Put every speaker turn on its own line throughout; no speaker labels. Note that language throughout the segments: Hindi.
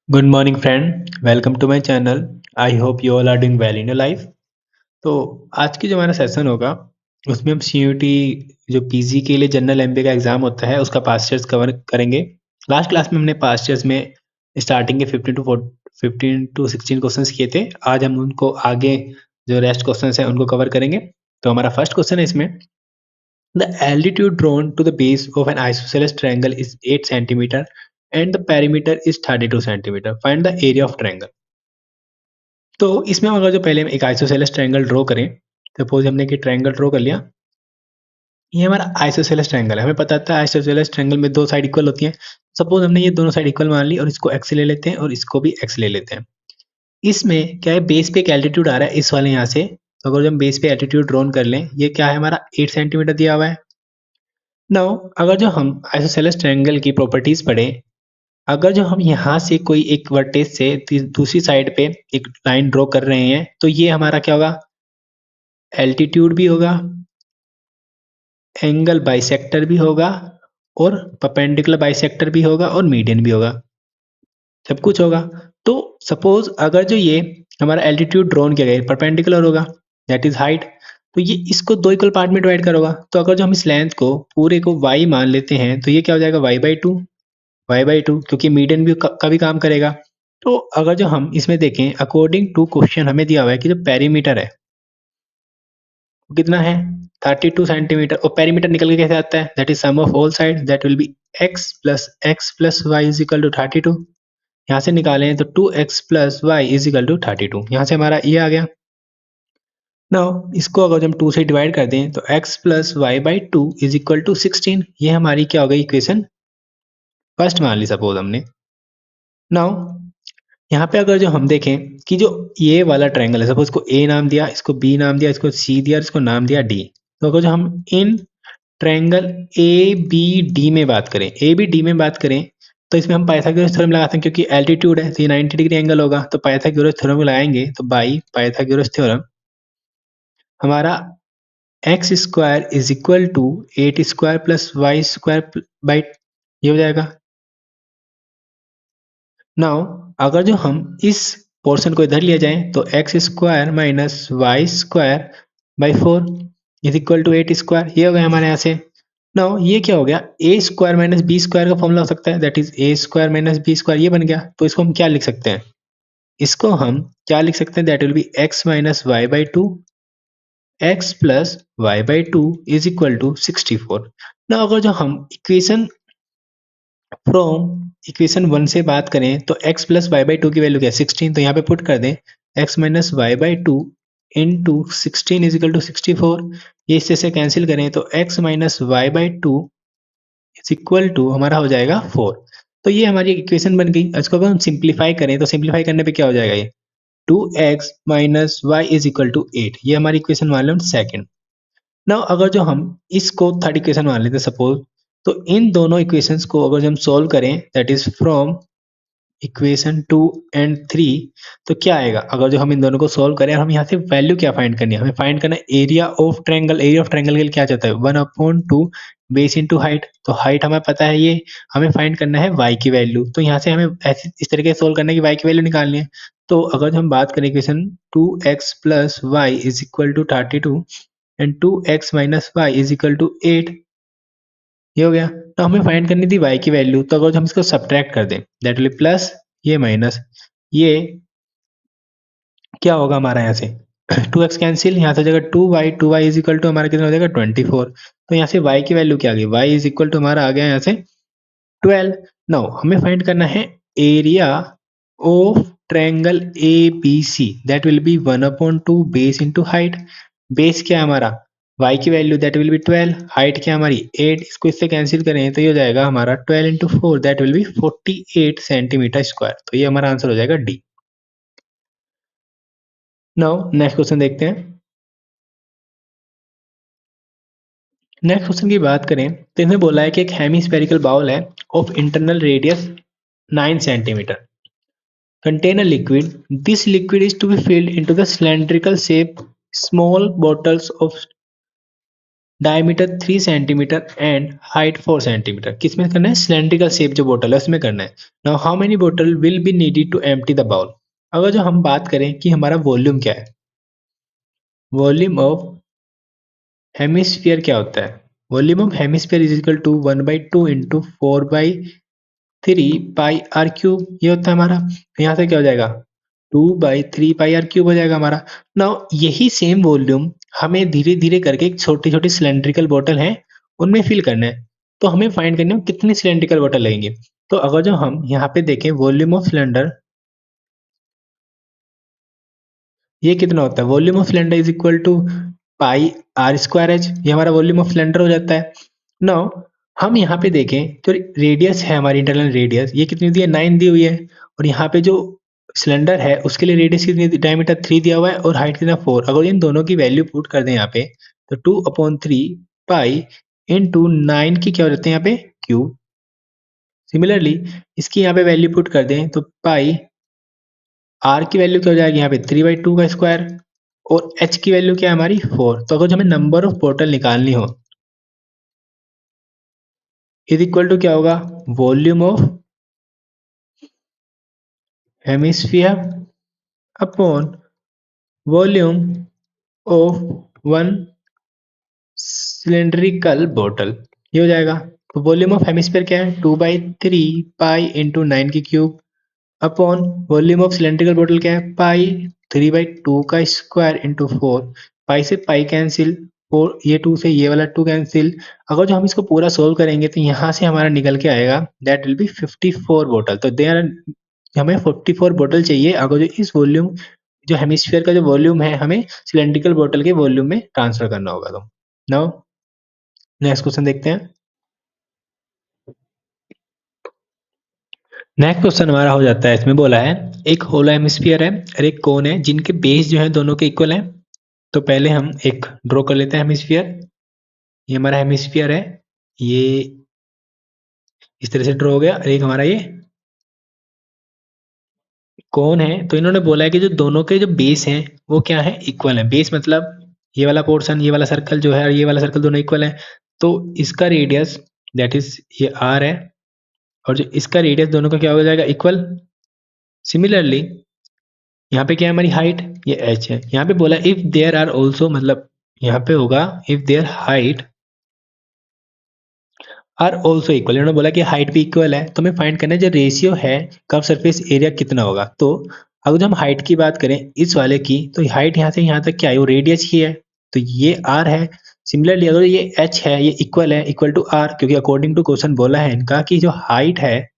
Good morning friend, welcome to my channel. I hope you all are doing well in your life. तो आज की जो हमारा सेशन होगा उसमें हम सीयूटी जो पीजी के लिए जनरल एमबीए का एग्जाम होता है उसका पास्ट ईयर्स कवर करेंगे। लास्ट क्लास में हमने पास्ट ईयर्स में स्टार्टिंग के 15 टू 16 क्वेश्चंस किए थे। आज हम उनको आगे जो रेस्ट क्वेश्चंस हैं उनको कवर करेंगे। तो हमारा फर्स्ट क्वेश्चन है इसमें, the altitude drawn to the base of an isosceles triangle is 8 centimetre and the perimeter is 32 centimetre. Find the area of triangle. तो इसमें हम अगर जो पहले हम एक आइसोसेलेस ट्रायंगल ड्रॉ करें, सपोज हमने कि ट्रायंगल ड्रॉ कर लिया। ये हमारा आइसोसेलेस ट्रायंगल है। हमें पता था आइसोसेलेस ट्रायंगल में दो साइड इक्वल होती हैं। सपोज हमने ये दोनों साइड इक्वल मान ली और इसको एक्स ले लेते हैं और इसको भी एक्स ले लेते हैं। इसमें क्या है, बेस पे एक एल्टीट्यूड आ रहा है इस वाले यहाँ से। तो अगर हम बेस पे एल्टीट्यूड ड्रॉन कर लें, ये क्या है हमारा 8 सेंटीमीटर दिया हुआ है। नाउ अगर जो हम आइसोसेलेस ट्रायंगल की प्रॉपर्टीज पढ़ें, अगर जो हम यहाँ से कोई एक वर्टेज से दूसरी साइड पे एक लाइन ड्रॉ कर रहे हैं तो ये हमारा क्या होगा, एल्टीट्यूड भी होगा, एंगल बाइसेक्टर भी होगा और परपेंडिकुलर बाइसेक्टर भी होगा और मीडियन भी होगा, सब कुछ होगा। तो सपोज अगर जो ये हमारा एल्टीट्यूड ड्रॉन किया गया परपेंडिकुलर होगा, दैट इज हाइट, तो ये इसको दो इक्वल पार्ट में डिवाइड करोगा। तो अगर जो हम इस लेंथ को पूरे को y मान लेते हैं तो ये क्या हो जाएगा y/2 क्योंकि मीडियन भी का भी काम करेगा। तो अगर जो हम इसमें देखें, अकॉर्डिंग टू क्वेश्चन हमें दिया हुआ है कि जो पेरीमीटर है वो कितना है 32 सेंटीमीटर, और पेरीमीटर निकल के कैसे आता है, that is sum of all side, that will be x plus y is equal to 32। यहाँ से निकालें तो 2x plus y is equal to 32। यहाँ से हमारा ये आ गया। नाउ इसको अगर हम 2 से डिवाइड कर दें तो x plus y by two is equal to 16। ये हमारी क्या हो गई, इक्वेशन फर्स्ट मान ली सपोज हमने। नाउ यहाँ पे अगर जो हम देखें कि जो ये वाला ट्रायंगल है, सपोज इसको ए नाम दिया, इसको बी नाम दिया, इसको सी दिया, इसको नाम दिया डी। तो अगर जो हम इन ट्रायंगल ए बी डी में बात करें, ए बी डी में बात करें, तो इसमें हम पाइथागोरस थ्योरम लगाते हैं क्योंकि एल्टीट्यूड है तो ये 90 डिग्री एंगल होगा। तो पाइथागोरस थ्योरम लगाएंगे तो बाई पाइथागोरस थ्योरम हमारा x square is equal to 8 square plus y square by, ये हो जाएगा। नाउ अगर जो हम इस पोर्शन को इधर लिया जाए तो x square minus y square by 4 is equal to 8 square, ये हो गया हमारे यहाँ से। नाउ ये क्या हो गया, A square minus B square का फॉर्मूला हो सकता है, that is A square minus B square, ये बन गया। तो इसको हम क्या लिख सकते हैं, इसको हम क्या लिख सकते हैं, that will be x minus y by two, x plus y by two is equal to 64। ना अगर जो हम इक्वेशन फ्रॉम इक्वेशन 1 से बात करें तो x plus y by two की वैल्यू क्या है 16, तो यहाँ पे पुट कर दें x minus y by two into 16 is equal to 64। ये इससे से कैंसिल करें तो x minus y by two is equal to हमारा हो जाएगा 4। तो ये हमारी इक्वेशन बन गई। इसको अगर हम सिंप्लीफाई करें तो सिंप्लीफाई करने पे क्या हो जाएगा, ये 2x minus y is equal to 8, ये हमारी इक्वेशन मान लो सेकेंड। नाउ अगर जो हम इसको थर्ड इक्वेशन मान लेते हैं सपोज, तो इन दोनों इक्वेशंस को अगर हम सॉल्व करें, that is from equation 2 and 3, तो क्या आएगा, अगर जो हम इन दोनों को सॉल्व करें और हम यहाँ से वैल्यू क्या फाइंड करनी है, हमें फाइंड करना है area of triangle. Area of triangle के लिए क्या चाहता है 1/2 बेस इनटू हाइट, तो हाइट हमें पता है, ये हमें फाइंड करना है y की वैल्यू। तो यहाँ से हमें ऐसे इस तरीके से सोल्व करना है कि y की वैल्यू निकालनी है। तो अगर हम बात करें equation 2x plus y is equal to 32 and 2x minus y is equal to 8, ये हो गया। तो हमें फाइंड करनी थी y की वैल्यू, तो अगर हम इसको सब्ट्रैक्ट कर दें दैट विल प्लस ये माइनस ये, क्या होगा हमारा यहाँ से 2x कैंसिल, यहाँ से जगह 2y इज इक्वल टू हमारा कितना हो जाएगा 24। तो यहाँ से y की वैल्यू क्या आ गई, y इज इक्वल टू हमारा आ गया यहाँ से 12। नाउ हमें फाइंड करना है area of triangle A B C, that will be 1/2 base into height. Base क्या है हमारा y की value, that will be 12, height क्या हमारी 8, इसको इससे कैंसिल करें तो ये हो जाएगा हमारा 12 into 4, that will B 48 centimetre square. तो ये हमारा आंसर हो जाएगा डी। नाउ नेक्स्ट क्वेश्चन देखते हैं। नेक्स्ट क्वेश्चन की बात करें तो इसमें बोला है कि एक हेमीस्फेरिकल बाउल है of internal radius 9 centimetre contain a liquid. This liquid is to be filled into the cylindrical shape small bottles of diameter 3 centimetre and height 4 centimetre. किस में करना है? सिलेंड्रिकल शेप जो बोतल है उसमें करना है। नाउ हाउ मेनी बोतल will be needed to empty the bowl. अगर जो हम बात करें कि हमारा वॉल्यूम क्या है, वॉल्यूम ऑफ हेमिस्फीयर क्या होता है? Volume of hemisphere is equal to 1/2 into 4/3 pi r cube. ये होता है हमारा। यहाँ से क्या हो जाएगा? 2/3 पाई आर क्यूब हो जाएगा हमारा। नाउ यही सेम वॉल्यूम हमें धीरे धीरे करके एक छोटी छोटी सिलेंड्रिकल बोतल है उनमें फिल करना है। तो हमें फाइंड करना है कितनी सिलेंड्रिकल बोतल लगेंगे। तो अगर जो हम यहाँ पे देखें वॉल्यूम ऑफ सिलेंडर, ये कितना होता है? Volume of cylinder is equal to pi r square h. ये हमारा वॉल्यूम ऑफ सिलेंडर हो जाता है। नाउ हम यहाँ पे देखें जो रेडियस है हमारी इंटरनल रेडियस, ये कितनी दी है? 9 दी हुई है। और यहाँ पे जो सिलेंडर है उसके लिए रेडियस कितनी, डायमीटर 3 दिया हुआ है और हाइट कितना 4। अगर इन दोनों की वैल्यू पुट कर दें यहाँ पे तो 2/3 पाई इंटू 9 की क्या हो जाती है यहाँ पे? क्यूब। सिमिलरली इसकी यहाँ पे वैल्यू पुट कर दें तो पाई आर की वैल्यू क्या हो जाएगी यहाँ पे? 3/2 का स्क्वायर। और एच की वैल्यू क्या है हमारी? 4। तो अगर हमें नंबर ऑफ बोतल निकालनी हो इज इक्वल टू क्या होगा? Volume of hemisphere upon volume of one cylindrical बोतल। ये हो जाएगा। तो वॉल्यूम ऑफ हेमिस्फीयर क्या है? 2/3 पाई इंटू 9 की cube upon volume of cylindrical बोतल क्या है? पाई 3/2 का स्क्वायर इंटू 4। पाई से पाई कैंसिल, 4 ये 2 से ये वाला 2 कैंसिल। अगर जो हम इसको पूरा सोल्व करेंगे तो यहाँ से हमारा निकल के आएगा दैट विल बी 54 बोतल। तो देयर हमें 44 बोतल चाहिए अगर जो इस वॉल्यूम, जो हेमिस्फीयर का जो वॉल्यूम है हमें सिलेंड्रिकल बोतल के वॉल्यूम में ट्रांसफर करना होगा। तो नाउ नेक्स्ट क्वेश्चन देखते हैं। नेक्स्ट क्वेश्चन हमारा हो जाता है, इसमें बोला है एक होलो हेमिस्फीयर है और एक कोन है जिनके बेस जो है दोनों के इक्वल हैं। तो पहले हम एक ड्रॉ कर लेते हैं हेमिस्फीयर। ये हमारा हेमिस्फीयर है, ये इस तरह से ड्रॉ हो गया। और एक हमारा ये कोन है। तो इन्होंने बोला है कि जो दोनों के जो बेस हैं वो क्या है? इक्वल है। बेस मतलब ये वाला पोर्शन, ये वाला सर्कल जो है और ये वाला सर्कल दोनों इक्वल है। तो इसका रेडियस दैट इज ये आर है और जो इसका रेडियस दोनों का क्या हो जाएगा? इक्वल। सिमिलरली यहाँ पे क्या है हमारी हाइट? ये एच है। यहाँ पे बोला इफ देयर आर ऑल्सो, मतलब यहाँ पे होगा if their height are also equal. इन्होंने बोला कि हाइट भी इक्वल है तो हमें फाइंड करना है जो रेशियो है कर्व सरफेस एरिया कितना होगा। तो अगर हम हाइट की बात करें इस वाले की, तो हाइट यहाँ से यहाँ तक क्या है? वो रेडियस ही है। तो ये आर है। सिमिलरली अगर ये एच है, ये इक्वल है, इक्वल टू आर, क्योंकि अकॉर्डिंग टू क्वेश्चन बोला है इनका कि जो हाइट है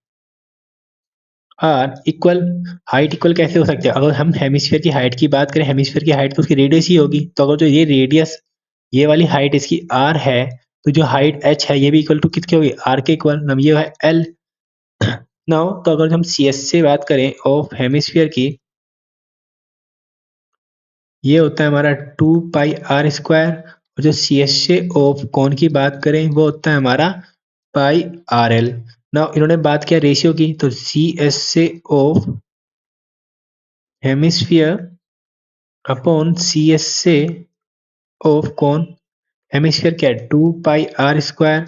आर इक्वल। हाइट इक्वल कैसे हो सकते हैं? अगर हम हेमिस्फीयर की हाइट की बात करें, हेमिस्फीयर की हाइट तो उसकी रेडियस ही होगी। तो अगर जो ये रेडियस, ये वाली हाइट इसकी आर है, तो जो हाइट एच है ये भी इक्वल टू किसके होगी? आर के इक्वल। नाउ ये है एल। नाउ तो अगर हम सी एस से बात करें ऑफ हेमिस्फीयर की, ये होता है हमारा 2 पाई आर स्क्वायर। और जो सी एस से ऑफ कोन की बात करें वो होता है हमारा पाई आर एल। नाउ इन्होंने बात किया रेशियो की, तो सी एस से of hemisphere upon C S से ऑफ कौन? हेमिस्फीयर क्या है? 2 पाई आर स्क्वायर।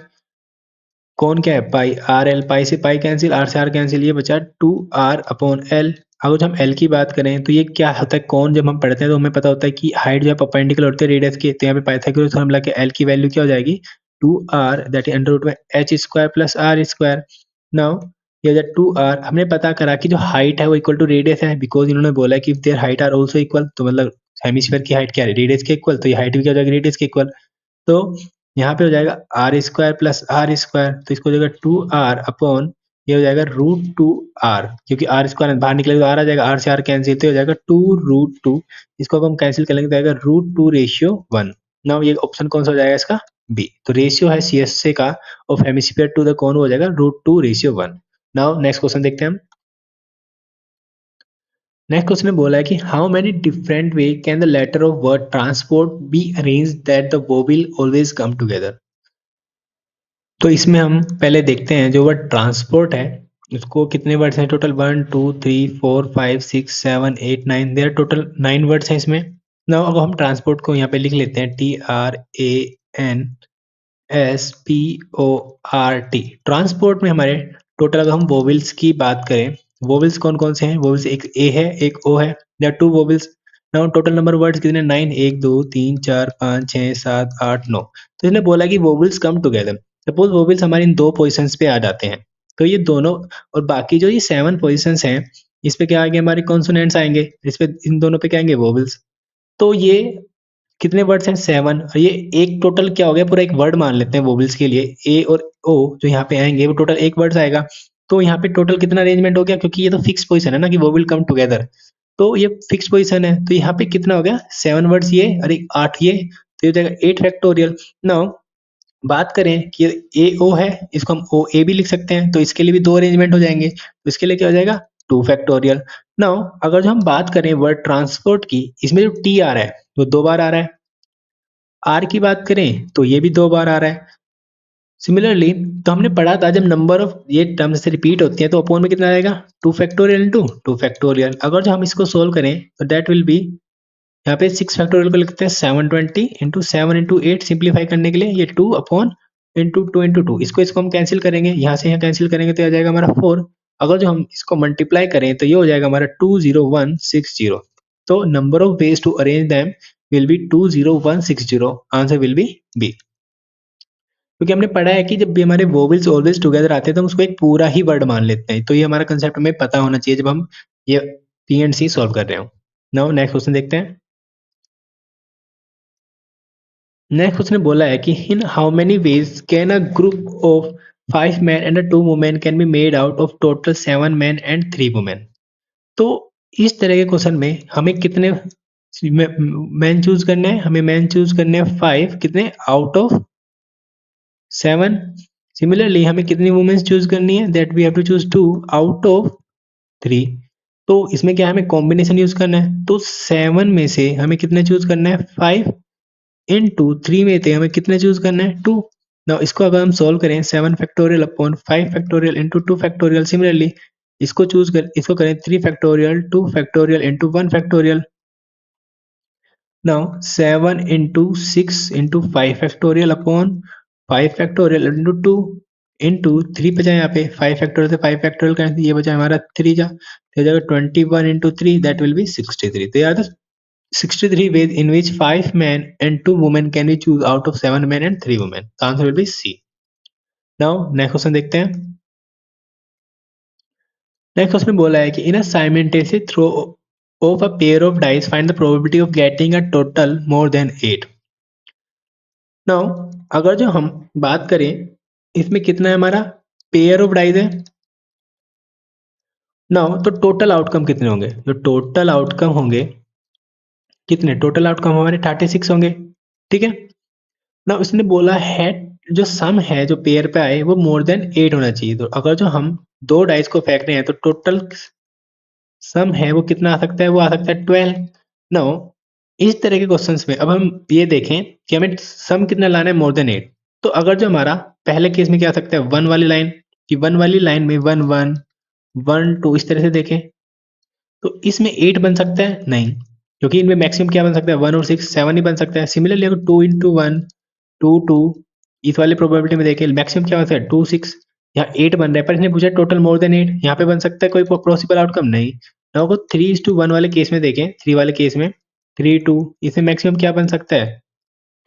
कौन क्या है? पाई आर एल। पाई से पाई कैंसिल, आर से आर कैंसिल, ये बचा 2r/l। अगर हम एल की बात करें तो ये क्या होता है? कौन जब हम पढ़ते हैं तो हमें पता होता है कि हाइट जो है परपेंडिकुलर होती है रेडियस के। तो यहाँ पे पाइथागोरस फॉर्मूला के एल की वैल्यू क्या हो जाएगी? 2r that is under root में H square plus are square. Now ये जो 2r हमने पता करा कि जो हाइट है वो इक्वल टू रेडियस है, बिकॉज इन्होंने बोला है कि if their height are also equal. तो मतलब हेमिस्फीयर की हाइट क्या है? रेडियस के इक्वल। तो ये हाइट भी क्या हो जाएगी? रेडियस के इक्वल। तो यहाँ पे हो जाएगा r square plus are square. तो इसको हो जाएगा 2r अपॉन, ये हो जाएगा √2r, क्योंकि आर स्क्वायर बाहर निकलेगा तो आर आ जाएगा, आर से आर कैंसिल, तो हो जाएगा 2√2। इसको अब हम कैंसिल कर लेंगे तो आएगा √2/1। नाउ ये ऑप्शन कौन सा हो जाएगा इसका? बी। तो रेशियो है सी एस से का of hemisphere to the cone हो जाएगा √2/1। नाउ नेक्स्ट क्वेश्चन देखते हैं हम। नेक्स्ट क्वेश्चन में बोला है कि how many different way can the letter of word transport be arrange that the vowel always come together. तो इसमें हम पहले देखते हैं जो वर्ड ट्रांसपोर्ट है उसको कितने वर्ड्स हैं टोटल? 1 2 3 4 5 6 7 8 9, देयर टोटल 9 वर्ड्स हैं इसमें। नाउ अब हम ट्रांसपोर्ट को यहाँ पे लिख लेते हैं TRANSPORT। SPORT। ट्रांसपोर्ट में हमारे टोटल अगर हम वोवेल्स की बात करें, वोवेल्स कौन कौन से हैं? वोवेल्स एक ए है, एक ओ है, या two vowels. Now total number words कितने? 9, 1 2 3 4 5 6 7 8 9। तो इसने बोला कि vowels come together. Suppose vowels हमारी इन दो पोजिशंस पे आ जाते हैं, तो ये दोनों और बाकी जो ये 7 पोजिशंस हैं, इस पे क्या आएंगे? हमारे कॉन्सोनेंट्स आएंगे, इस पे इन दोनों पे क्या आएंगे? वोवेल्स। तो ये कितने वर्ड्स हैं? 7। और ये एक टोटल क्या हो गया? पूरा एक वर्ड मान लेते हैं वोवेल्स के लिए। ए और ओ जो यहाँ पे आएंगे वो टोटल एक वर्ड्स आएगा। तो यहाँ पे टोटल कितना अरेंजमेंट हो गया? क्योंकि ये तो फिक्स पोजीशन है ना कि वो विल कम टुगेदर, तो ये फिक्स पोजीशन है। तो यहाँ पे कितना हो गया? 7 वर्ड्स ये और एक 8 ये, तो ये हो जाएगा 8 फैक्टोरियल। नाउ बात करें कि ए ओ है, इसको हम ओ ए भी लिख सकते हैं, तो इसके लिए भी दो अरेंजमेंट हो जाएंगे, तो इसके लिए क्या हो जाएगा? 2 फैक्टोरियल। नाउ अगर जो हम बात करें वर्ड ट्रांसपोर्ट की, इसमें जो टी आ रहा है वो 2 बार आ रहा है। आर की बात करें तो ये भी 2 बार आ रहा है। सिमिलरली तो हमने पढ़ा था जब नंबर ऑफ ये टर्म्स से रिपीट होती है तो अपॉन में कितना आएगा? 2 फैक्टोरियल इंटू 2 फैक्टोरियल। अगर जो हम इसको सोल्व करें तो दैट विल बी, यहाँ पे 6 फैक्टोरियल को लिखते हैं 720 इंटू 7 इंटू 8, सिंप्लीफाई करने के लिए ये 2 अपॉन इंटू 2 इंटू 2, इसको हम कैंसिल करेंगे, यहाँ से यहाँ कैंसिल करेंगे तो आ जाएगा हमारा 4। अगर जो हम इसको मल्टीप्लाई करें तो ये हो जाएगा हमारा 20160। तो number of ways to arrange them will be 20160। Answer will be B. क्योंकि हमने पढ़ा है कि जब भी हमारे वोवेल्स ऑलवेज टुगेदर आते हैं तो हम उसको एक पूरा ही वर्ड मान लेते हैं। तो ये हमारा कंसेप्ट हमें पता होना चाहिए जब हम ये पी एंड सी सॉल्व कर रहे हो। नाउ नेक्स्ट क्वेश्चन देखते हैं। नेक्स्ट क्वेश्चन बोला है कि in how many ways can a group of 5 man and 2 women can be made out of total 7 man and 3 women. तो इस तरह के क्वेश्चन में हमें कितने मैन चूज करने हैं? हमें मैन चूज करने हैं 5, कितने? Out of 7। सिमिलरली हमें कितनी वुमेन्स चूज करनी है? That we have to choose 2 out of 3। तो इसमें क्या है? हमें कॉम्बिनेशन यूज करना है, तो 7 में से हमें कितने चूज करना है? 5 इनटू 3 में थे हमें कितने चूज करना है? 2। नाउ इसको अगर हम सॉल्व करें 7 factorial upon 5 factorial into 2 factorial, similarly इसको करें 3 factorial 2 factorial into 1 factorial. Now 7 into 6 into 5 factorial upon 5 factorial into 2 into 3 बचा यहाँ पे 5 फैक्टोरियल से 5 फैक्टोरियल करें तो ये बचा हमारा 3 जा, तो जाएगा 21 इनटू 3, दैट विल बी 63। तो यार 63 ways in which 5 men and 2 women can be choose out of 7 men and 3 women. The answer will be C. Now next question देखते हैं। नेक्स्ट क्वेश्चन बोला है कि in a simultaneous throw of a pair of dice find the probability of getting a total more than 8. Now अगर जो हम बात करें इसमें कितना है हमारा? पेयर ऑफ डाइस है। नाउ तो टोटल आउटकम कितने होंगे? जो टोटल आउटकम होंगे कितने? टोटल आउटकम हमारे 36 होंगे, ठीक है ना। उसने बोला है जो सम है जो पेयर पे आए वो मोर देन 8 होना चाहिए। तो अगर जो हम दो डाइस को फेंक रहे हैं तो टोटल सम है वो कितना आ सकता है? वो आ सकता है 12। नो इस तरह के क्वेश्चंस में अब हम ये देखें कि हमें सम कितना लाना है? More than 8। तो अगर जो हमारा पहले केस में क्या आ सकता है? 1 वाली लाइन, कि 1 वाली लाइन में 1 1 1 2 इस तरह से देखें तो इसमें 8 बन सकता है? नहीं, क्योंकि इनमें मैक्सिमम क्या बन सकता है? 1 और 6, 7 ही बन सकता है। सिमिलरली अगर 2 इंटू 1 2 2, इस वाली प्रोबेबिलिटी में देखें मैक्सिमम क्या बन सकता है? 2 6, यहाँ 8 बन रहा है पर इसने पूछा टोटल मोर देन 8, यहाँ पे बन सकता है कोई पॉसिबल आउटकम? नहीं। ना को 3:1 वाले केस में देखें, 3 वाले केस में 3 2, इसमें मैक्सिमम क्या बन सकता है?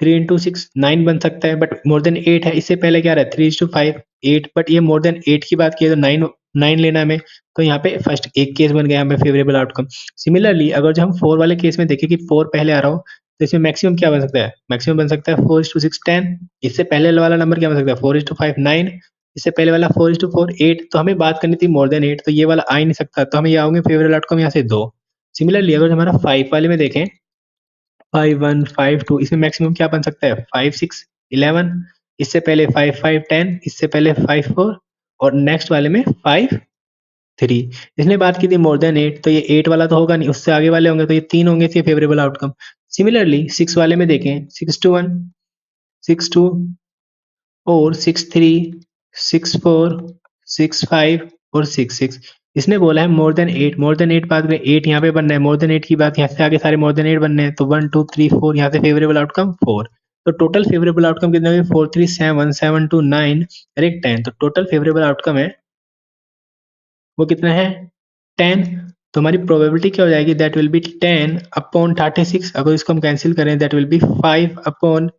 3 इंटू 6 9 बन सकता है, बट मोर देन 8 है। इससे पहले क्या रहा है? 3:5 8, बट ये मोर देन 8 की बात की तो 9 9 लेना हमें, तो यहाँ पे फर्स्ट एक केस बन गया हमें फेवरेबल आउटकम। सिमिलरली अगर जो हम 4 वाले केस में देखें कि 4 पहले आ रहा हो तो इसमें मैक्सिमम क्या बन सकता है? मैक्सिमम बन सकता है 4:6 10। इससे पहले वाला नंबर क्या बन सकता है? 4:5 9। इससे पहले वाला 4:4 8। तो हमें बात करनी थी मोर देन 8, तो ये वाला आ ही नहीं सकता, तो हमें ये आओगे फेवरेबल आउटकम यहाँ से 2। सिमिलरली अगर हमारा 5 वाले में देखें 5 1 5 2, इसमें मैक्सिमम क्या बन सकता है? 5 6 11। इससे पहले 5 5 10, इससे पहले 5 4, और नेक्स्ट वाले में 5 3। इसने बात की थी मोर देन 8, तो ये 8 वाला तो होगा नहीं, उससे आगे वाले होंगे तो ये 3 होंगे, इसलिए फेवरेबल आउटकम। सिमिलरली 6 वाले में देखें 6 to 1 6 2 और 6 3 6 4 6 5 और 6 6। इसने बोला है मोर देन 8, मोर देन 8 बात करें 8 यहाँ पे बनना है, मोर देन 8 की बात यहाँ से आगे सारे मोर देन 8 बनने हैं, तो 1 2 3 4 यहाँ से फेवरेबल आउटकम 4। तो टोटल फेवरेबल आउटकम कितना है? 4 3 7 7 2 9 और एक 10। तो टोटल फेवरेबल आउटकम है वो कितना है? 10। तो हमारी प्रोबेबिलिटी क्या हो जाएगी? That will B 10 upon 36। अगर इसको हम कैंसिल करें दैट विल बी 5 अपॉन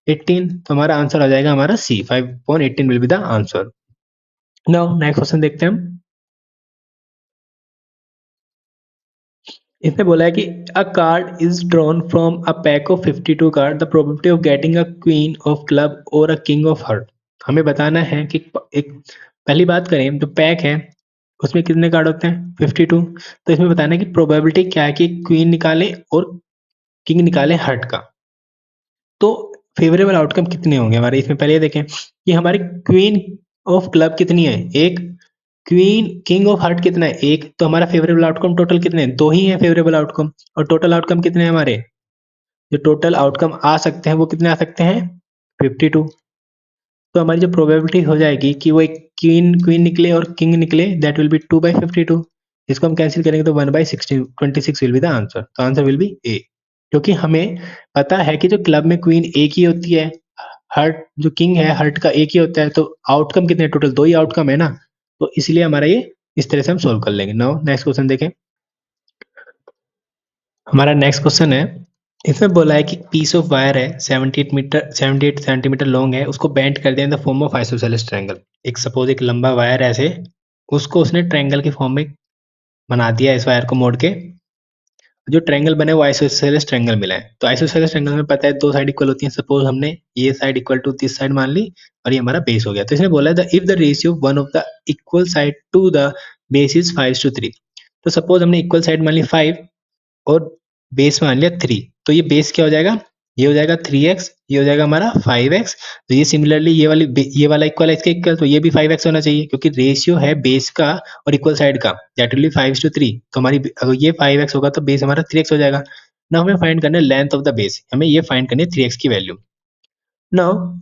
18। तो हमारा आंसर आ जाएगा हमारा सी, 5 upon 18 will be the answer. Now next question देखते हैं हम। इसने बोला है कि अ card is drawn from a pack of 52 card, the probability of getting a queen of club और अ किंग ऑफ हार्ट। हमें बताना है कि एक पहली बात करें जो पैक है उसमें कितने कार्ड होते हैं? 52। तो इसमें बताना है कि प्रोबेबिलिटी क्या है कि क्वीन निकाले और किंग निकाले हार्ट का। तो फेवरेबल आउटकम कितने होंगे हमारे इसमें? पहले ये देखें कि हमारी क्वीन ऑफ क्लब कितनी है? एक। क्वीन किंग ऑफ हार्ट कितना है? एक। तो हमारा फेवरेबल आउटकम टोटल कितने हैं? दो ही है फेवरेबल आउटकम। और टोटल आउटकम कितने हैं हमारे? जो टोटल आउटकम आ सकते हैं वो कितने आ सकते हैं? 52। तो हमारी जो प्रोबेबिलिटी हो जाएगी कि वो एक क्वीन क्वीन निकले और किंग निकले, दैट विल बी 2/52। इसको हम कैंसिल करेंगे तो 1/16 26 विल बी द आंसर। तो आंसर विल बी ए। क्योंकि हमें पता है कि जो क्लब में क्वीन एक ही होती है, हर्ट जो किंग है हर्ट का एक ही होता है, तो आउटकम कितने? टोटल दो ही आउटकम है ना, तो इसलिए हमारा ये इस तरह से हम सोल्व कर लेंगे। नाउ नेक्स्ट क्वेश्चन देखें। हमारा नेक्स्ट क्वेश्चन है, इसमें बोला है कि पीस ऑफ वायर है 78 सेंटीमीटर लॉन्ग है, उसको बेंड कर दिया in the form of isosceles triangle. एक सपोज एक लंबा वायर है ऐसे, उसको उसने ट्रायंगल के फॉर्म में बना दिया, इस वायर को मोड़ के जो ट्रायंगल बने वो आइसोसेलेस ट्रायंगल मिला है। तो आइसोसेलेस ट्रायंगल में पता है दो साइड इक्वल होती हैं। सपोज हमने ये side equal to this side मान ली और ये हमारा बेस हो गया। तो इसने बोला है if the ratio one of the equal side to the base is 5:3। तो सपोज हमने इक्वल साइड मान ली 5 और बेस मान लिया 3। तो ये बेस क्या हो जाएगा? ये हो जाएगा 3x, ये हो जाएगा हमारा 5x। तो ये सिमिलरली ये वाला इक्वल है इसके इक्वल, तो ये भी 5x होना चाहिए क्योंकि रेशियो है बेस का और इक्वल साइड का, दैट विल बी 5:3। तो हमारी अगर ये 5x होगा तो बेस हमारा 3x हो जाएगा। ना हमें फाइंड करना है लेंथ ऑफ द बेस, हमें ये फाइंड करनी है 3x की वैल्यू। नाउ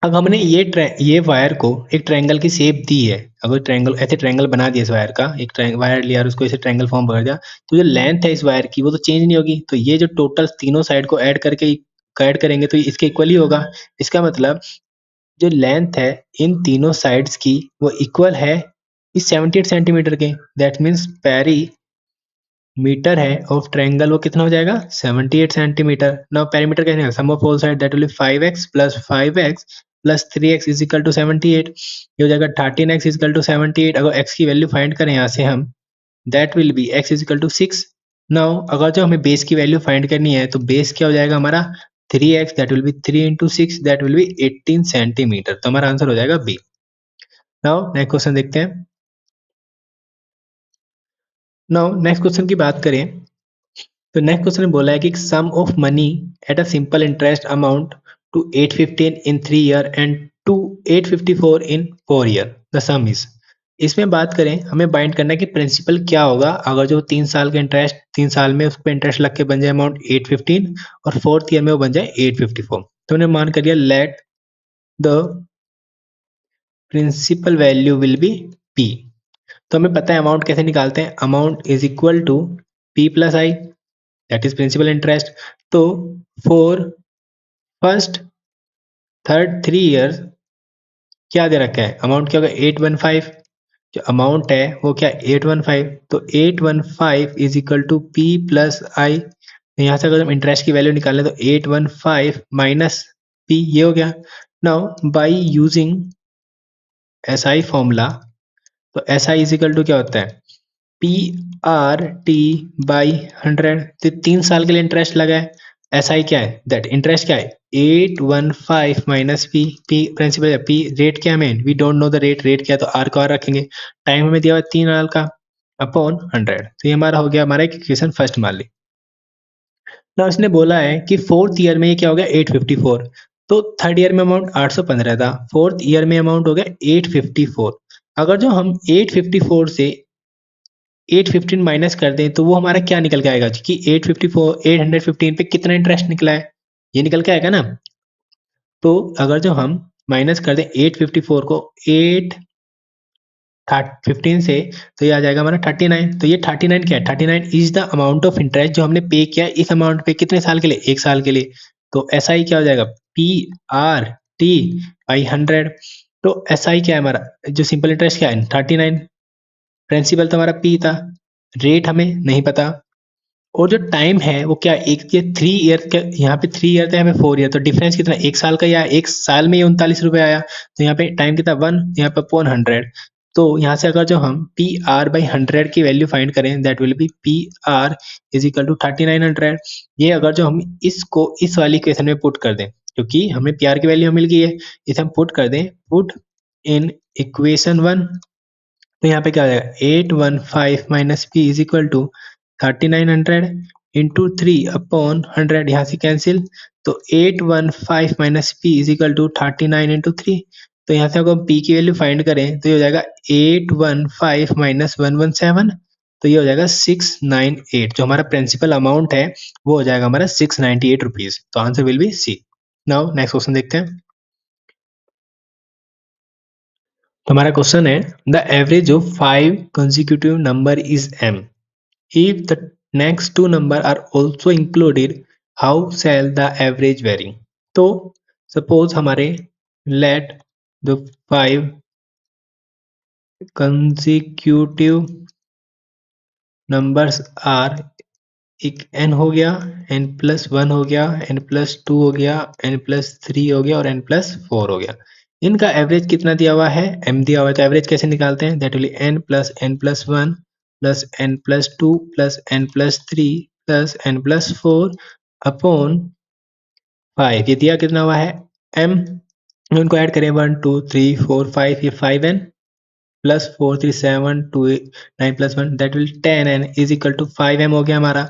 अब हमने ये वायर को एक ट्रायंगल की शेप दी है। अगर ट्रायंगल ऐसे ट्रायंगल बना दिया इस वायर का, एक वायर लिया और उसको ऐसे ट्रायंगल फॉर्म कर दिया, तो जो लेंथ है इस वायर की वो तो चेंज नहीं होगी। तो ये जो टोटल तीनों साइड को ऐड करेंगे तो इसके इक्वल ही होगा। इसका मतलब जो लेंथ है इन तीनों साइड्स की वो इक्वल है इस 78 सेंटीमीटर के। दैट मीन्स पेरी मीटर है ऑफ ट्रायंगल वो कितना हो जाएगा? 78 सेंटीमीटर। नाउ पेरीमीटर कैसे है? Sum of all side that will be 5x plus 5x plus 3x is equal to 78। ये हो जाएगा 13x इज इक्वल टू 78। अगर x की वैल्यू फाइंड करें यहाँ से हम, that will be x is equal to 6। Now अगर जो हमें बेस की वैल्यू फाइंड करनी है तो बेस क्या हो जाएगा हमारा? 3x, that will B 3 into 6, that will B 18 centimetre. तो हमारा आंसर हो जाएगा बी। नाउ नेक्स्ट क्वेश्चन देखते हैं। नाउ नेक्स्ट क्वेश्चन की बात करें तो नेक्स्ट क्वेश्चन में बोला है कि sum of money at a simple interest amount to 815 in 3 year and to 854 in 4 year, the sum is. इसमें बात करें हमें बाइंड करना है कि प्रिंसिपल क्या होगा अगर जो 3 साल का इंटरेस्ट 3 साल में उस पर इंटरेस्ट लग के बन जाए अमाउंट 815 और 4th ईयर में वो बन जाए 854। तो हमने मान कर लिया let the principal value will be P. तो हमें पता है अमाउंट कैसे निकालते हैं, amount is equal to P plus I, that is principal interest. तो फॉर फर्स्ट थर्ड 3 ईयर्स क्या दे रखा है? अमाउंट क्या होगा? 815। जो अमाउंट है वो क्या? 815। तो 815 is equal to P plus I. यहाँ से अगर हम इंटरेस्ट की वैल्यू निकालें तो 815 माइनस पी, ये हो गया। Now by using S I formula, तो S I is equal to क्या होता है? P R T by 100। तो 3 साल के लिए इंटरेस्ट लगा है। एस आई क्या है? दैट इंटरेस्ट क्या है? 815 माइनस पी। पी प्रिंसिपल है, पी रेट क्या है? We don't know the rate, rate क्या है? तो आर को आर रखेंगे। टाइम हमें दिया हुआ 3 साल का अपॉन 100। तो ये हमारा हो गया, हमारा इक्वेशन फर्स्ट मान ली ना। उसने बोला है कि 4th ईयर में ये क्या हो गया? 854। तो 3rd ईयर में अमाउंट 815 था, 4th ईयर में अमाउंट हो गया 854। अगर जो हम 854 से 815 माइनस कर दें तो वो हमारा क्या निकल के आएगा कि 815 पे कितना इंटरेस्ट निकला है, ये निकल के आएगा ना। तो अगर जो हम माइनस कर दें 854 को 815 से, तो ये आ जाएगा हमारा 39। तो ये 39 क्या है? 39 is the amount of interest जो हमने पे किया इस अमाउंट पे कितने साल के लिए? 1 साल के लिए। तो SI क्या हो जाएगा, PRT बाई 100। तो SI क्या है हमारा, जो सिंपल इंटरेस्ट क्या है 39, प्रिंसिपल तो हमारा P था, रेट हमें नहीं पता, और जो टाइम है वो क्या, एक ये 3 ईयर का, यहाँ पे 3 ईयर था, यहाँ पे 4 ईयर, तो डिफरेंस कितना, 1 साल का, या 1 साल में ये 39 रुपये आया, तो यहाँ पे टाइम कितना 1, यहाँ पे अपॉन 100। तो यहाँ से अगर जो हम PR/100 की वैल्यू फाइंड करें, that will be PR is equal to 3900। ये अगर जो हम इसको इस वाली इक्वेशन में पुट कर दें, क्योंकि हमें PR की वैल्यू मिल गई है, इसे हम पुट कर दें, पुट इन इक्वेशन 1, तो यहाँ पे क्या हो जाएगा, 815 minus P is equal to 3900 into 3/100, यहाँ से कैंसिल, तो 815 minus P is equal to 39 into 3। तो यहाँ से अगर हम पी की वैल्यू फाइंड करें तो ये हो जाएगा 815 माइनस 117, तो ये हो जाएगा 698। जो हमारा प्रिंसिपल अमाउंट है वो हो जाएगा हमारा 698 रुपीज। तो answer will be C. Now next question देखते हैं। तो हमारा क्वेश्चन है, the average of 5 consecutive number is m, if the next two number are also included, how shall the average vary? तो suppose हमारे let the 5 consecutive numbers are, एक n हो गया, n+1 हो गया, n+2 हो गया, n+3 हो गया और n+4 हो गया। इनका एवरेज कितना दिया हुआ है, m दिया हुआ है। तो एवरेज कैसे निकालते हैं, that will n plus n+1 plus n+2 plus n+3 plus n+4 upon 5। ये दिया कितना हुआ है, m। उनको ऐड करें, 1 2 3 4 5, ये 5n plus 4 3 7 2 9 plus 1, that will 10n is equal to 5m हो गया हमारा।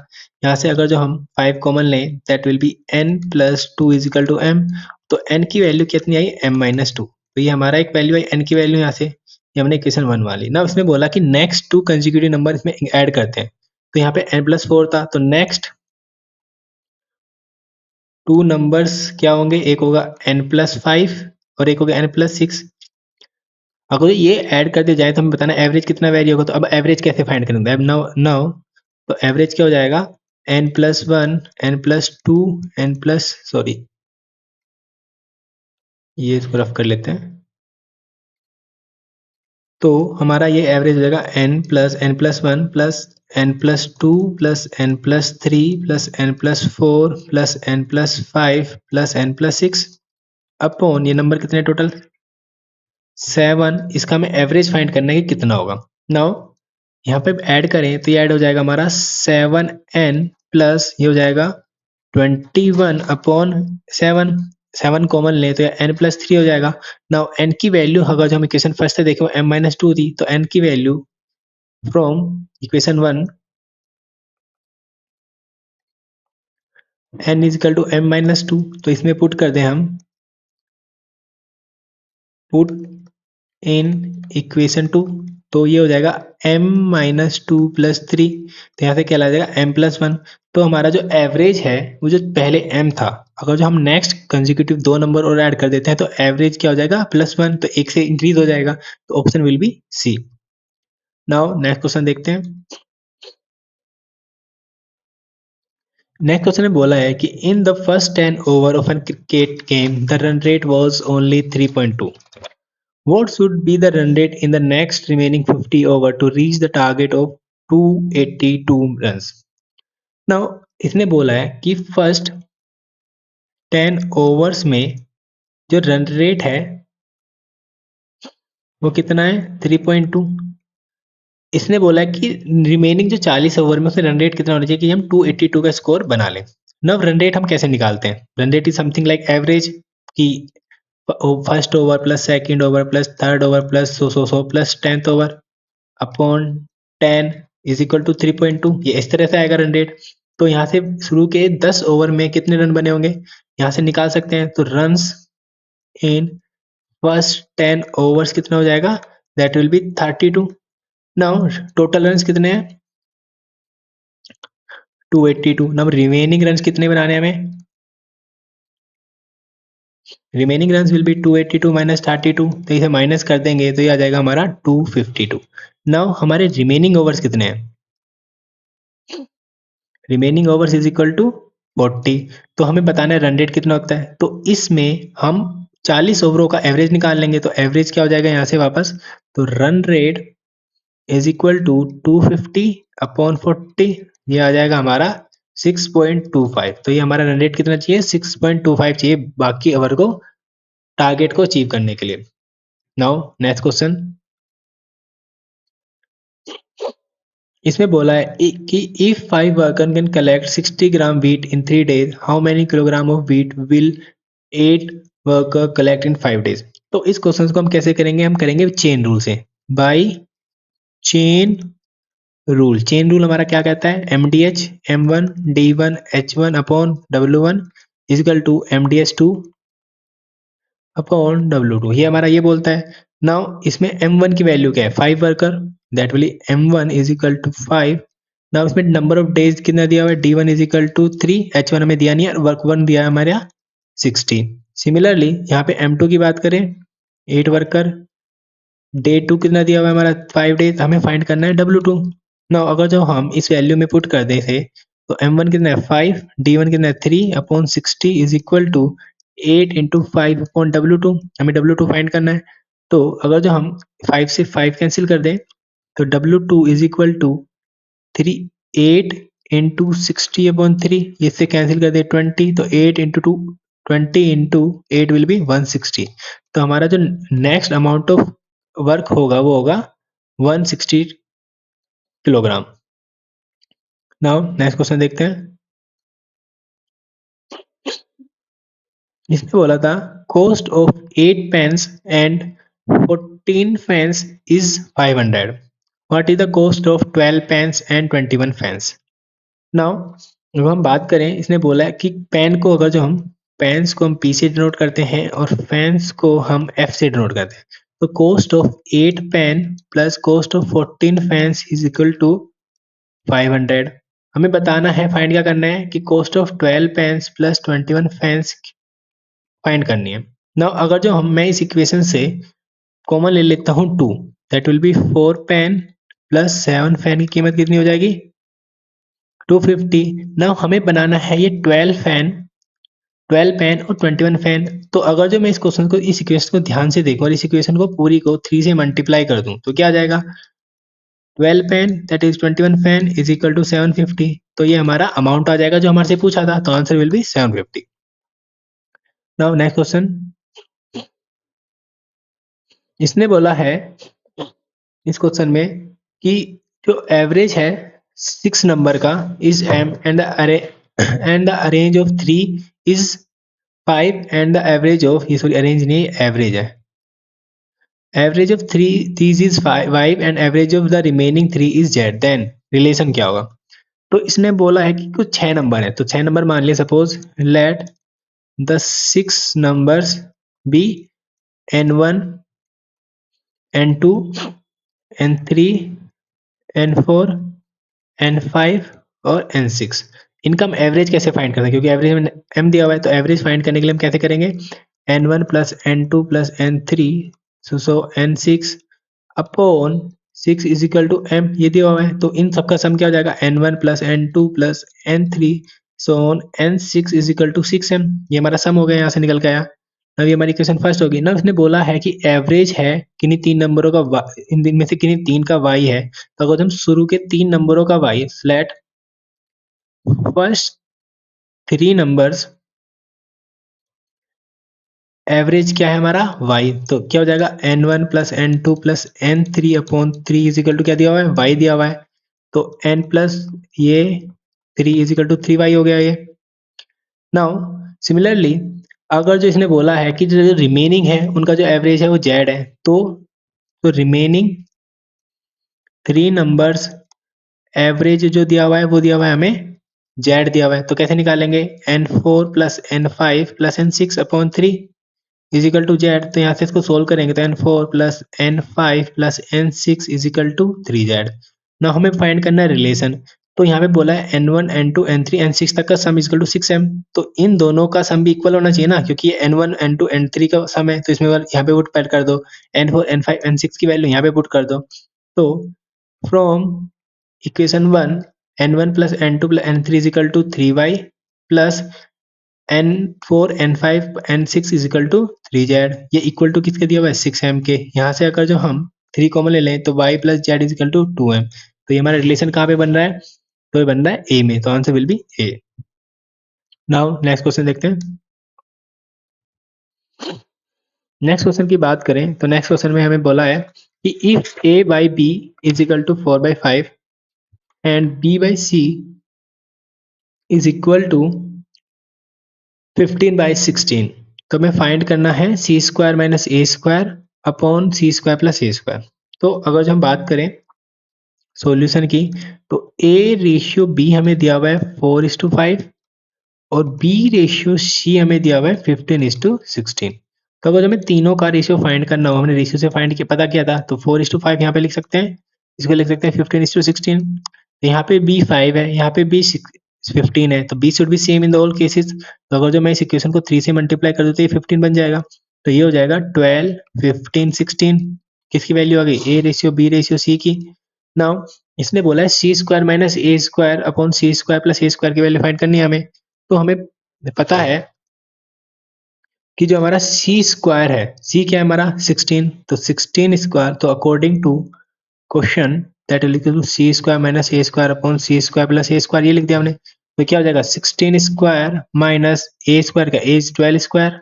यहाँ से अगर जो हम 5 कॉमन लें, that will be n plus 2 is equal to m। तो n की वैल्यू कितनी आई, m-2। तो ये हमारा एक वैल्यू आई n की वैल्यू, यहाँ से ये हमने इक्वेशन 1 वाली ना, उसमें बोला कि नेक्स्ट 2 कंसेक्यूटिव नंबर इसमें ऐड करते हैं। तो यहाँ पे n+4 था, तो नेक्स्ट 2 नंबर्स क्या होंगे, एक होगा n+5 और एक होगा n+6। अगर ये ऐड कर दिया जाए तो हमें बताना एवरेज कितना वेरी होगा। तो अब एवरेज कैसे फाइंड करेंगे, अब नाउ नाउ तो एवरेज क्या हो जाएगा, n+1 n+2 n plus sorry, ये इसको रफ कर लेते हैं। तो हमारा ये एवरेज हो जाएगा n+1 plus n+2 plus n+3 plus n+4 plus n+5 plus n+6 upon ये नंबर कितने टोटल 7। इसका हमें एवरेज फाइंड करना है कि कितना होगा। नाउ यहाँ पे ऐड करें तो ये ऐड हो जाएगा हमारा 7n प्लस ये हो जाएगा 21/7। 7 कॉमन लें तो n+3 हो जाएगा। नाउ n की वैल्यू अगर जो हम इक्वेशन फर्स्ट से देखें m-2 थी, तो n की value from equation 1 n is equal to m-2, तो इसमें पुट कर दें हम, पुट इन इक्वेशन 2, तो ये हो जाएगा m-2 प्लस 3। तो यहाँ से क्या ला जाएगा m+1। तो हमारा जो एवरेज है वो जो पहले m था, अगर जो हम नेक्स्ट कंसेक्यूटिव 2 नंबर और ऐड कर देते हैं तो एवरेज क्या हो जाएगा +1, तो एक से इंक्रीज हो जाएगा। तो option will be C. Now next question देखते हैं। नेक्स्ट क्वेश्चन में बोला है कि in the first 10 over of an cricket game the run rate was only 3.2। What should be the run rate in the next remaining 50 over to reach the target of 282 runs? Now इसने बोला है कि फर्स्ट 10 ओवर्स में जो रन रेट है वो कितना है 3.2। इसने बोला है कि रिमेनिंग जो 40 ओवर में उसमें रन रेट कितना होना चाहिए कि हम 282 का स्कोर बना लें। नव रन रेट हम कैसे निकालते हैं, run rate is something like average, कि first over plus second over plus third over plus so plus 10th over upon 10 is equal to 3.2। ये इस तरह से आएगा रन रेट। तो यहाँ से शुरू के 10 ओवर में कितने रन बने होंगे यहाँ से निकाल सकते हैं। तो रन्स इन फर्स्ट 10 ओवर्स कितना हो जाएगा, that will B 32। Now total runs कितने हैं 282। नाउ रिमेनिंग रन्स कितने बनाने हैं हमें, remaining runs will be 282 minus 32। तो इसे माइनस कर देंगे तो ये आ जाएगा हमारा 252। नाउ हमारे रिमेनिंग ओवर्स कितने हैं, remaining overs is equal to 40। तो हमें बताना है रन रेट कितना होता है, तो इसमें हम 40 ओवरों का एवरेज निकाल लेंगे। तो एवरेज क्या हो जाएगा यहाँ से वापस, तो run rate is equal to 250 upon 40, ये आ जाएगा हमारा 6.25। तो ये हमारा रन रेट कितना चाहिए, 6.25 चाहिए बाकी ओवर को टारगेट को अचीव करने के लिए। नाउ नेक्स्ट क्वेश्चन, इसमें बोला है कि if 5 worker can collect 60 gram wheat in 3 days, how many kilogram of wheat will 8 worker collect in 5 days. तो इस क्वेश्चन को हम कैसे करेंगे, हम करेंगे चेन रूल से, by chain rule. Chain rule हमारा क्या कहता है, M D H M one D one H one upon W one is equal to M D H two upon W2, ये हमारा ये बोलता है। नाउ इसमें M1 की वैल्यू क्या है, 5 worker, that will M1 is equal to 5। Now इसमें नंबर ऑफ डेज कितना दिया हुआ है, D1 is equal to 3, H1 हमें दिया नहीं है, वर्क 1 दिया है हमारे यहाँ 60। सिमिलरली यहाँ पे M2 की बात करें, 8 वर्कर, डे 2 कितना दिया हुआ है हमारा 5 डेज, हमें फाइंड करना है W2। नाउ अगर जो हम इस वैल्यू में पुट कर दे थे, तो M1 कितना है 5, D1 कितना है 3 upon 60 is equal to 8 into 5 upon W2, हमें W2 फाइंड करना है। तो अगर जो हम 5 से 5 कैंसिल कर दें, तो W2 is equal to 3 8 into 60/3, इससे कैंसिल कर दे 20, तो 8 इंटू 2 20 इंटू 8 विल बी 160। तो हमारा जो नेक्स्ट अमाउंट ऑफ वर्क होगा वो होगा 160 किलोग्राम। नाउ नेक्स्ट क्वेश्चन देखते हैं, इसने बोला था cost of 8 pens and 14 pens is 500, what is the cost of 12 pens and 21 pens. Now जब हम बात करें, इसने बोला है कि पेन को अगर जो हम पेन्स को हम पी से डिनोट करते हैं और फैंस को हम एफ से डिनोट करते हैं, तो cost of 8 pen plus cost of 14 pens is equal to 500। हमें बताना है, फाइंड क्या करना है कि cost of 12 pens plus 21 pens find करनी है। नाउ अगर जो हम मैं इस इक्वेशन से कॉमन ले लेता हूँ 2, that will be 4 pen plus 7 fan की कीमत कितनी हो जाएगी, 250। नाउ हमें बनाना है ये 12 फैन, 12 पेन और 21 फैन। तो अगर जो मैं इस क्वेश्चन को, इस इक्वेशन को ध्यान से देखूं और इस इक्वेशन को पूरी को 3 से मल्टीप्लाई कर दूं, तो क्या आ जाएगा, 12 pen that is 21 fan is equal to 750। तो ये हमारा अमाउंट आ जाएगा जो हमारे से पूछा था, तो answer will B 750। Now next question, इसने बोला है इस क्वेश्चन में कि जो एवरेज है 6 नंबर का is m and the arrange of 3 is 5 and the average of, ये सॉरी अरेंज नहीं एवरेज है, average of 3 these is 5 and average of the remaining 3 is z, then relation क्या होगा। तो इसने बोला है कि कुछ 6 नंबर है, तो 6 नंबर मान लिया, suppose let the 6 numbers be n1 n2 n3 n4 n5 और n6। इनका हम एवरेज कैसे फाइंड करते हैं, क्योंकि एवरेज में m दिया हुआ है, तो एवरेज फाइंड करने के लिए हम कैसे करेंगे, n1 plus n2 plus n3 so n6 upon 6 is equal to m, ये दिया हुआ है। तो इन सबका सम क्या हो जाएगा, n1 plus n2 plus n3 so n6 is equal to 6m, ये हमारा सम हो गया, यहाँ से निकल के आया। अब ये हमारी क्वेश्चन फर्स्ट होगी ना, इसने बोला है कि एवरेज है किन्हीं 3 नंबरों का इन दिन में से किन्हीं 3 का y है। तो अगर हम शुरू के 3 नंबरों का y फ्लैट फर्स्ट 3 नंबर्स एवरेज क्या है हमारा y, तो क्या हो जाएगा n1 plus n2 plus n3 upon 3 is equal to क्या दिया हुआ है, y दिया हुआ है। तो n प्लस ये 3 इज इक्वल टू 3y हो गया ये। नाउ सिमिलरली अगर जो इसने बोला है कि जो रिमेनिंग है उनका जो एवरेज है वो z है, तो रिमेनिंग 3 नंबर्स एवरेज जो दिया हुआ है वो दिया हुआ है हमें z दिया हुआ है। तो कैसे निकालेंगे, n4 plus n5 plus n6 upon 3 is equal to z. तो यहाँ से इसको सोल्व करेंगे तो n4 plus n5 plus n6 is equal to 3z। ना हमें फाइंड करना है रिलेशन, तो यहाँ पे बोला है n1 n2 n3 n6 तक का सम इज इक्वल टू 6m, तो इन दोनों का सम भी इक्वल होना चाहिए ना, क्योंकि ये n1 n2 n3 का सम है, तो इसमें यहाँ पे पुट कर दो, n4 n5 n6 की वैल्यू यहाँ पे पुट कर दो। तो from equation 1 n1 plus n2 plus n3 is equal to 3y plus n4 n5 n6 is equal to 3z। ये इक्वल टू किसके दिया हुआ है 6m के। यहाँ से अगर जो हम 3 कॉमन ले लें तो y plus z is equal to 2m। तो ये हमारा रिलेशन कहाँ पे बन रहा है, तो ये बन रहा है ए में, तो answer will be A. Now next question देखते हैं। नेक्स्ट क्वेश्चन की बात करें तो नेक्स्ट क्वेश्चन में हमें बोला है कि if a by b is equal to 4/5 and b by c is equal to 15/16, तो हमें फाइंड करना है c square minus A square upon c square plus a square. तो अगर जो हम बात करें सॉल्यूशन की, तो a रेशियो b हमें दिया हुआ है 4:5 और b रेशियो c हमें दिया हुआ है 15:16। तो अगर हमें तीनों का रेशियो फाइंड करना हो, हमने रेशियो से फाइंड किया, पता किया था, तो 4:5 यहाँ पे लिख सकते हैं, इसको लिख सकते हैं 15:16। यहाँ पे b 5 है, यहाँ पे b 15 है, तो b should be same in the all cases. तो अगर जो मैं इस इक्वेशन को 3 से मल्टीप्लाई कर दूँ तो ये 15 बन जाएगा। तो ये हो जाएगा 12, 15, 16। किसकी वैल्यू आ गई, a ratio b ratio c की। नाउ इसने बोला है c square minus A square upon c square plus a square की वैल्यू फाइंड करनी है हमें। तो हमें पता है कि जो हमारा सी स्क्वायर है, सी क्या है हमारा 16, तो 16 स्क्वायर, तो according to question that is equal to c square minus A square upon c square plus a square, ये लिख दिया हमने। तो क्या हो जाएगा 16 स्क्वायर माइनस ए स्क्वायर का a 12 square,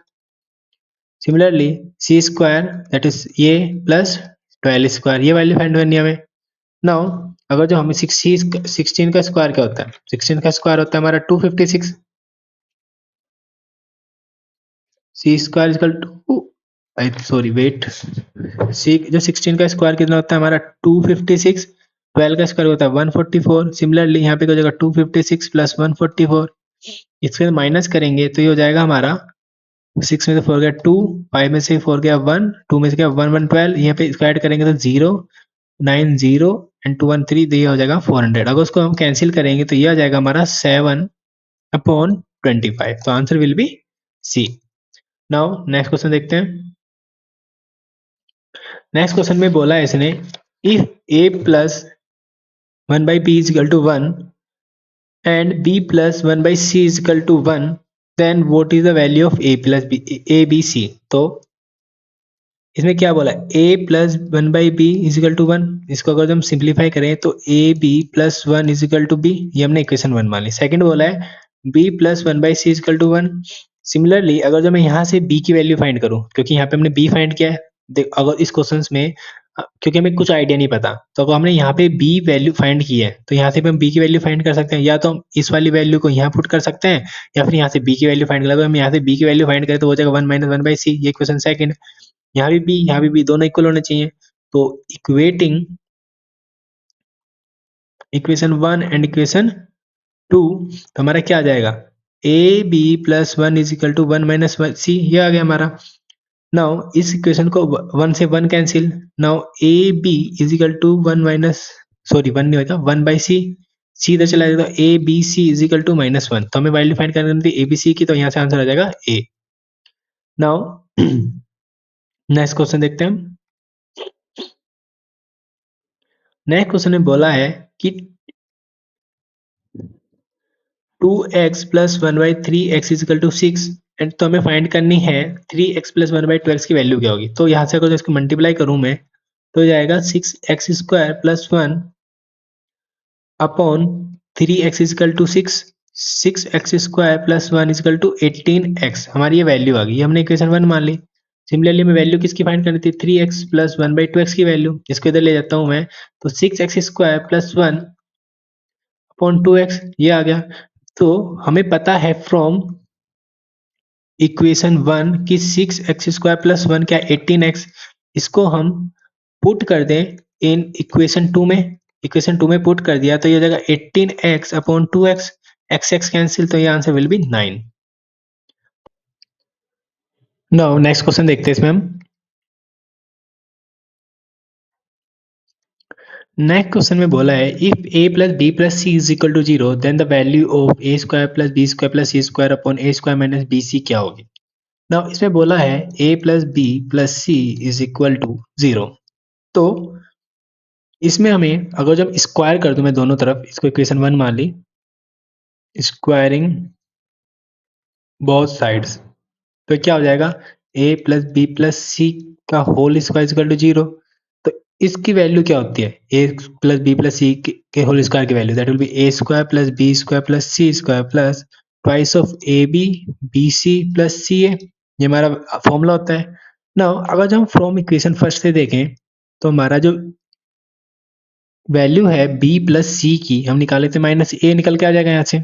similarly c square that is a plus 12 square, ये वैल्यू फाइंड करनी है हमें। नाउ अगर जो हमें 16 का स्क्वायर क्या होता है, 16 का स्क्वायर होता है हमारा 256, C square equal to, sorry wait, C जो 16 का स्क्वायर कितना होता है हमारा 256, 12 का स्क्वायर होता है 144। सिमिलरली यहाँ पे हो जाएगा 256 प्लस 144, इसके माइनस करेंगे तो ये हो जाएगा हमारा 6 में से 4 गया 2, 5 में से 4 गया 1, 2 में से गया 1, 1 12, यहाँ पे इसको ऐड करेंगे तो 0, 9 0 एंड 2 1 3, तो ये हो जाएगा 400। अगर उसको हम कैंसिल करेंगे तो ये आ जाएगा हमारा 7/25। तो answer will be C. Now next question देखते हैं। नेक्स्ट क्वेश्चन में बोला है इसने if a plus 1/b is equal to 1 and b plus 1/c is equal to 1, then what is the value of a plus b, a b c। तो इसमें क्या बोला है, a plus 1/b is equal to 1, इसको अगर हम सिंप्लीफाई करें तो a b plus 1 is equal to b, ये हमने इक्वेशन 1 मान ली। सेकंड बोला है b plus 1/c is equal to 1। Similarly अगर जो मैं यहाँ से b की वैल्यू फाइंड करूँ, क्योंकि यहाँ पे हमने b फाइंड किया है, देख अगर इस क्वेश्चन में क्योंकि हमें कुछ आइडिया नहीं पता, तो अगर हमने यहाँ पे b वैल्यू फाइंड की है तो यहाँ से भी हम b की वैल्यू फाइंड कर सकते हैं, या तो हम इस वाली वैल्यू को यहाँ पुट कर सकते हैं या फिर यहाँ से b की वैल्यू फाइंड कर, अगर हम यहाँ से b की वैल्यू फाइंड करें तो हो जाएगा 1 माइनस 1/c, ये क्वेश्चन सेकंड। यहाँ भी b दोनों इक्वल होने चाहिए। तो इक्वेटिंग इक्वेशन 1 एंड इक्वेशन 2, तो हमारा क्या आ जाएगा, ए B plus 1 is equal to 1 minus C, ये आ गया हमारा। नाउ इस इक्वेशन को 1 से 1 cancel, now a b is equal to 1 minus, sorry 1 नहीं होता, 1/c, सी इधर चला जाएगा, A B C is equal to -1। तो हमें वैल्यू फाइंड करनी थी ए बी सी की, तो यहाँ से आंसर आ जाएगा ए। नाउ नेक्स्ट क्वेश्चन देखते हैं हम। नेक्स्ट क्वेश्चन में बोला है कि 2x plus 1/3x is equal to 6, and तो हमें फाइंड करनी है 3x प्लस 1/2x की वैल्यू क्या होगी। तो यहाँ से अगर इसको मल्टीप्लाई करूँ मैं तो हो जाएगा 6x square plus 1 upon 3x is equal to 6, 6x square plus 1 is equal to 18x, हमारी ये वैल्यू आ गई, हमने इक्वेशन 1 मान ली। सिमिलरली हमें वैल्यू किसकी फाइंड करनी थी, 3x प्लस 1/2x की वैल्यू, इसको इधर ले जाता हूँ मैं, तो 6x square plus 1 upon 2x, ये आ गया। तो हमें पता है फ्रॉम इक्वेशन 1 की 6x स्क्वायर प्लस 1 क्या 18x, इसको हम पुट कर दें इन इक्वेशन 2 में, इक्वेशन 2 में पुट कर दिया तो ये हो जाएगा 18x upon 2x, x cancel, तो ये answer will be 9। Now next question देखते हैं इसमें हम। नेक्स्ट क्वेश्चन में बोला है if a plus B plus c is equal to 0 then the value of a square plus B square plus C square upon a square minus B c क्या होगी। नाउ इसमें बोला है a plus B plus c is equal to 0, तो इसमें हमें अगर जब स्क्वायर कर दूं मैं दोनों तरफ, इसको इक्वेशन 1 मान ली, स्क्वायरिंग बोथ साइड्स। तो क्या हो जाएगा a प्लस बी प्लस सी का होल स्क्वायर इक्वल टू 0। तो इसकी वैल्यू क्या होती है a plus B plus C के होल स्क्वायर की value that will be a square plus B square plus C square plus twice of A B B C plus C A. ये हमारा फॉर्मूला होता है। नाउ अगर जो हम फ्रॉम इक्वेशन फर्स्ट से देखें तो हमारा जो वैल्यू है b प्लस सी की हम निकाले थे माइनस ए निकल के आ जाएगा यहाँ से।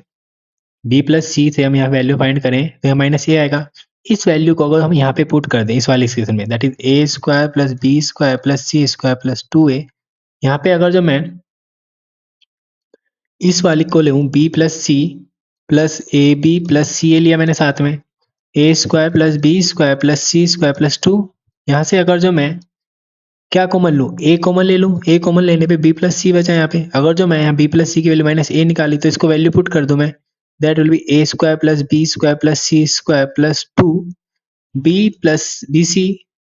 b प्लस सी से हम यहाँ वैल्यू फाइंड करें तो यहाँ माइनस ए आएगा। इस वैल्यू को अगर हम यहाँ पे पुट कर दें इस वाले इक्वेशन में that is A square plus B square plus C square plus 2a। यहाँ पे अगर जो मैं इस वाली को ले B plus C plus A B plus C A लिया मैंने साथ में A square plus B square plus C square plus 2। यहाँ से अगर जो मैं क्या कॉमन लूँ ए कॉमन ले लूँ ए कॉमन लेने पे बी प्लस सी बचा यहाँ पे। अगर जो मैं यहाँ बी प्लस सी की वैल्यू माइनस ए निकाली तो इसको वैल्यू पुट कर दूं मैं that will be A square plus B square plus C square plus 2 B plus B C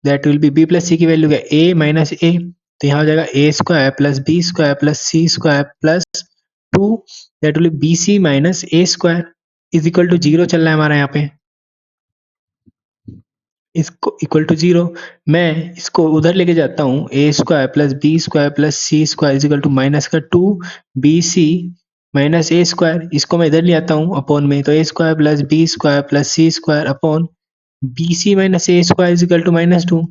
that will be B plus C की वैल्यू क्या ए माइनस ए। तो यहाँ हो जाएगा A square plus B square plus C square plus 2 that will be B C minus A square is equal to 0 चल रहा है हमारा यहाँ पे इसको इक्वल टू 0। मैं इसको उधर लेके जाता हूँ A square plus B square plus C square is equal to minus का 2 बी सी माइनस ए स्क्वायर। इसको मैं इधर ले आता हूँ अपॉन में तो A square plus B square plus C square upon B C minus A square is equal to minus 2।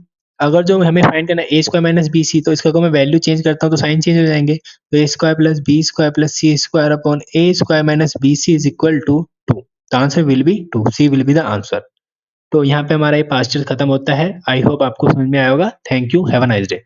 अगर जो हमें फाइंड करना है A square minus B C तो इसका अगर मैं वैल्यू चेंज करता हूँ तो साइन चेंज हो जाएंगे। तो A square plus B square plus C square upon A square minus B C is equal to 2। The answer will be 2 C will be the answer. तो यहाँ पे हमारा ये पास्ट टेंस खत्म होता है। आई होप आपको समझ में आया होगा। Thank you, have a nice day.